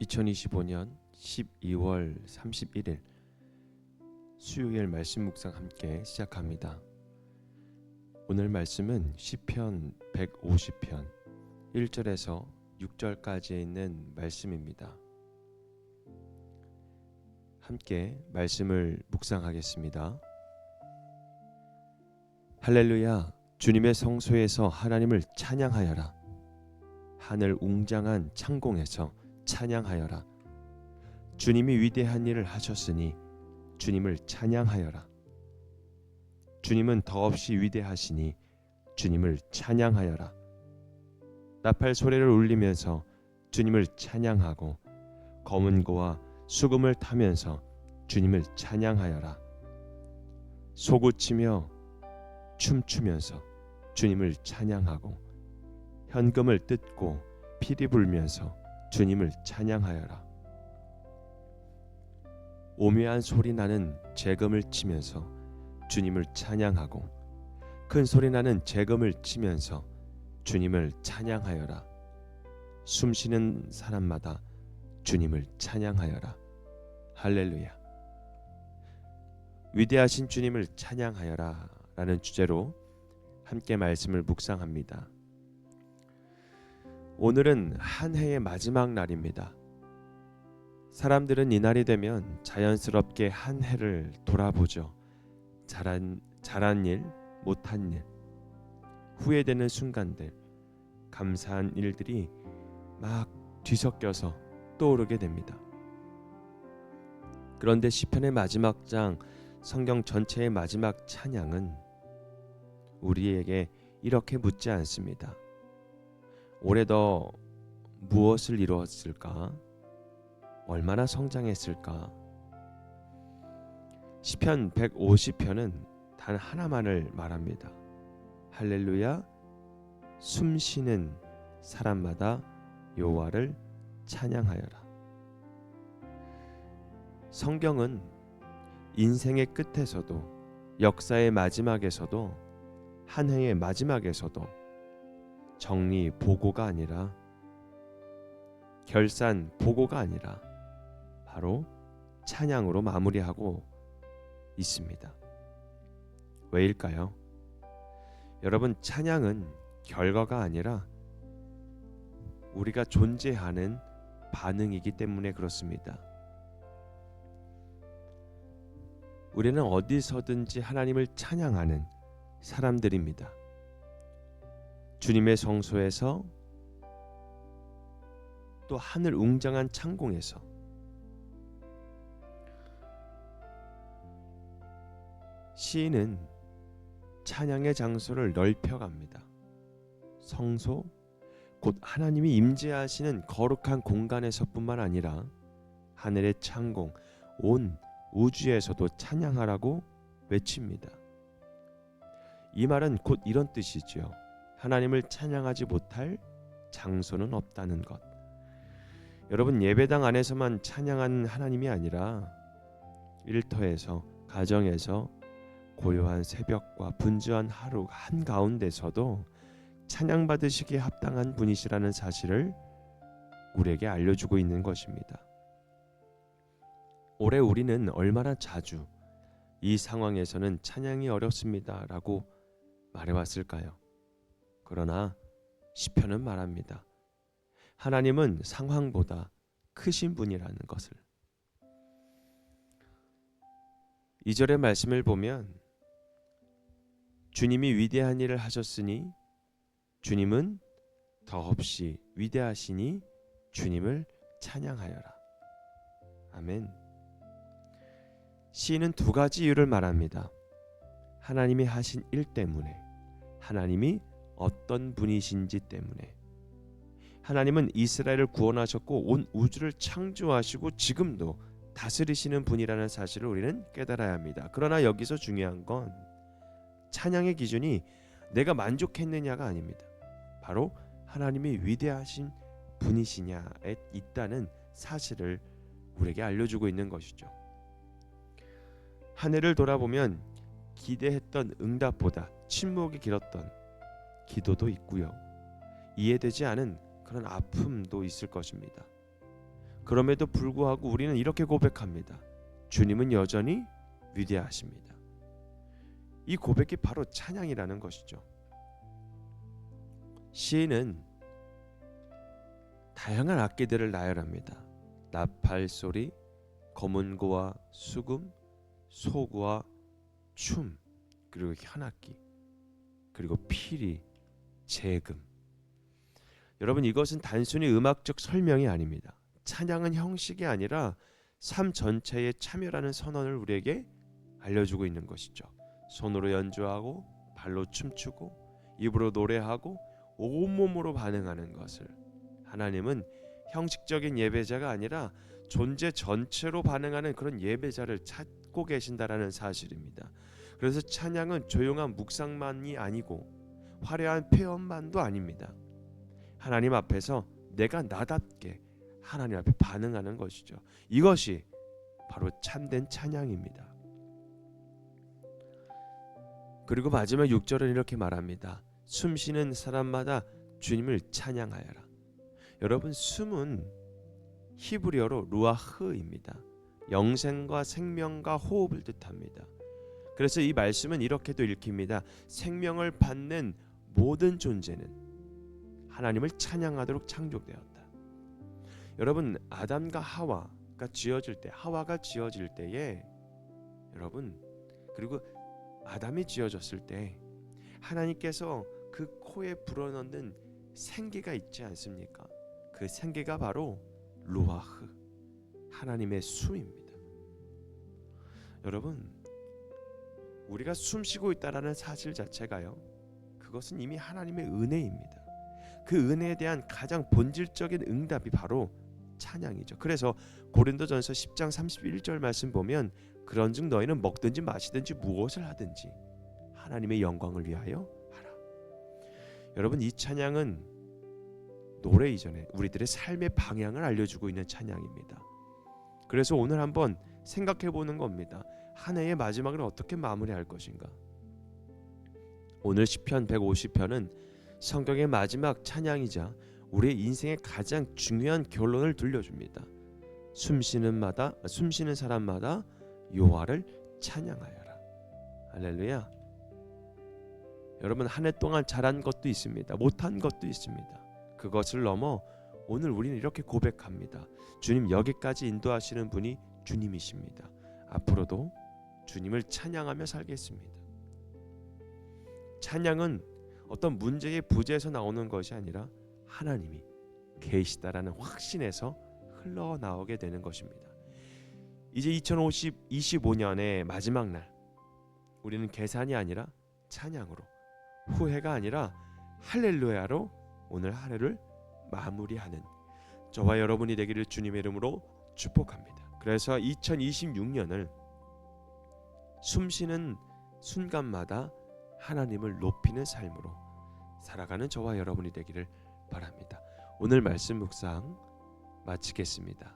2025년 12월 31일 수요일 말씀 묵상 함께 시작합니다. 오늘 말씀은 시편 150편 1절에서 6절까지에 있는 말씀입니다. 함께 말씀을 묵상하겠습니다. 할렐루야, 주님의 성소에서 하나님을 찬양하여라. 하늘 웅장한 창공에서 찬양하여라. 주님이 위대한 일을 하셨으니 주님을 찬양하여라. 주님은 더없이 위대하시니 주님을 찬양하여라. 나팔 소리를 울리면서 주님을 찬양하고 검은 고와 수금을 타면서 주님을 찬양하여라. 소고치며 춤추면서 주님을 찬양하고 현금을 뜯고 피리 불면서 주님을 찬양하여라. 오묘한 소리 나는 재금을 치면서 주님을 찬양하고 큰 소리 나는 재금을 치면서 주님을 찬양하여라. 숨쉬는 사람마다 주님을 찬양하여라. 할렐루야. 위대하신 주님을 찬양하여라 라는 주제로 함께 말씀을 묵상합니다. 오늘은 한 해의 마지막 날입니다. 사람들은 이 날이 되면 자연스럽게 한 해를 돌아보죠. 잘한 일, 못한 일, 후회되는 순간들, 감사한 일들이 막 뒤섞여서 떠오르게 됩니다. 그런데 시편의 마지막 장, 성경 전체의 마지막 찬양은 우리에게 이렇게 묻지 않습니다. 올해 더 무엇을 이루었을까? 얼마나 성장했을까? 시편 150편은 단 하나만을 말합니다. 할렐루야, 숨쉬는 사람마다 여호와를 찬양하여라. 성경은 인생의 끝에서도, 역사의 마지막에서도, 한 해의 마지막에서도 정리 보고가 아니라, 결산 보고가 아니라 바로 찬양으로 마무리하고 있습니다. 왜일까요? 여러분, 찬양은 결과가 아니라 우리가 존재하는 반응이기 때문에 그렇습니다. 우리는 어디서든지 하나님을 찬양하는 사람들입니다. 주님의 성소에서, 또 하늘 웅장한 창공에서, 시인은 찬양의 장소를 넓혀갑니다. 성소, 곧 하나님이 임재하시는 거룩한 공간에서뿐만 아니라 하늘의 창공, 온 우주에서도 찬양하라고 외칩니다. 이 말은 곧 이런 뜻이지요. 하나님을 찬양하지 못할 장소는 없다는 것. 여러분, 예배당 안에서만 찬양하는 하나님이 아니라 일터에서, 가정에서, 고요한 새벽과 분주한 하루 한가운데서도 찬양받으시기에 합당한 분이시라는 사실을 우리에게 알려주고 있는 것입니다. 올해 우리는 얼마나 자주 이 상황에서는 찬양이 어렵습니다 라고 말해왔을까요? 그러나 시편은 말합니다. 하나님은 상황보다 크신 분이라는 것을. 2절의 말씀을 보면 주님이 위대한 일을 하셨으니 주님은 더없이 위대하시니 주님을 찬양하여라. 아멘. 시인은 두 가지 이유를 말합니다. 하나님이 하신 일 때문에, 하나님이 어떤 분이신지 때문에. 하나님은 이스라엘을 구원하셨고 온 우주를 창조하시고 지금도 다스리시는 분이라는 사실을 우리는 깨달아야 합니다. 그러나 여기서 중요한 건 찬양의 기준이 내가 만족했느냐가 아닙니다. 바로 하나님이 위대하신 분이시냐에 있다는 사실을 우리에게 알려주고 있는 것이죠. 한 해를 돌아보면 기대했던 응답보다 침묵이 길었던 기도도 있고요. 이해되지 않은 그런 아픔도 있을 것입니다. 그럼에도 불구하고 우리는 이렇게 고백합니다. 주님은 여전히 위대하십니다. 이 고백이 바로 찬양이라는 것이죠. 시인은 다양한 악기들을 나열합니다. 나팔 소리, 검은고와 수금, 소구와 춤, 그리고 현악기, 그리고 피리, 재금. 여러분, 이것은 단순히 음악적 설명이 아닙니다. 찬양은 형식이 아니라 삶 전체에 참여라는 선언을 우리에게 알려주고 있는 것이죠. 손으로 연주하고 발로 춤추고 입으로 노래하고 온몸으로 반응하는 것을, 하나님은 형식적인 예배자가 아니라 존재 전체로 반응하는 그런 예배자를 찾고 계신다라는 사실입니다. 그래서 찬양은 조용한 묵상만이 아니고 화려한 표현만도 아닙니다. 하나님 앞에서 내가 나답게 하나님 앞에 반응하는 것이죠. 이것이 바로 참된 찬양입니다. 그리고 마지막 6절은 이렇게 말합니다. 숨쉬는 사람마다 주님을 찬양하여라. 여러분, 숨은 히브리어로 루아흐입니다. 영생과 생명과 호흡을 뜻합니다. 그래서 이 말씀은 이렇게도 읽힙니다. 생명을 받는 모든 존재는 하나님을 찬양하도록 창조되었다. 여러분, 아담과 하와가 지어질 때에 여러분, 그리고 아담이 지어졌을 때 하나님께서 그 코에 불어넣는 생기가 있지 않습니까? 그 생기가 바로 루아흐, 하나님의 숨입니다. 여러분, 우리가 숨쉬고 있다라는 사실 자체가요, 그것은 이미 하나님의 은혜입니다. 그 은혜에 대한 가장 본질적인 응답이 바로 찬양이죠. 그래서 고린도전서 10장 31절 말씀 보면 그런즉 너희는 먹든지 마시든지 무엇을 하든지 하나님의 영광을 위하여 하라. 여러분, 이 찬양은 노래 이전에 우리들의 삶의 방향을 알려주고 있는 찬양입니다. 그래서 오늘 한번 생각해 보는 겁니다. 한 해의 마지막을 어떻게 마무리할 것인가? 오늘 시편 150편은 성경의 마지막 찬양이자 우리의 인생의 가장 중요한 결론을 들려줍니다. 숨쉬는 사람마다 여호와를 찬양하여라. 할렐루야. 여러분, 한 해 동안 잘한 것도 있습니다. 못한 것도 있습니다. 그것을 넘어 오늘 우리는 이렇게 고백합니다. 주님, 여기까지 인도하시는 분이 주님이십니다. 앞으로도 주님을 찬양하며 살겠습니다. 찬양은 어떤 문제의 부재에서 나오는 것이 아니라 하나님이 계시다라는 확신에서 흘러나오게 되는 것입니다. 이제 2025년의 마지막 날, 우리는 계산이 아니라 찬양으로, 후회가 아니라 할렐루야로 오늘 하루를 마무리하는 저와 여러분이 되기를 주님의 이름으로 축복합니다. 그래서 2026년을 숨쉬는 순간마다 하나님을 높이는 삶으로 살아가는 저와 여러분이 되기를 바랍니다. 오늘 말씀 묵상 마치겠습니다.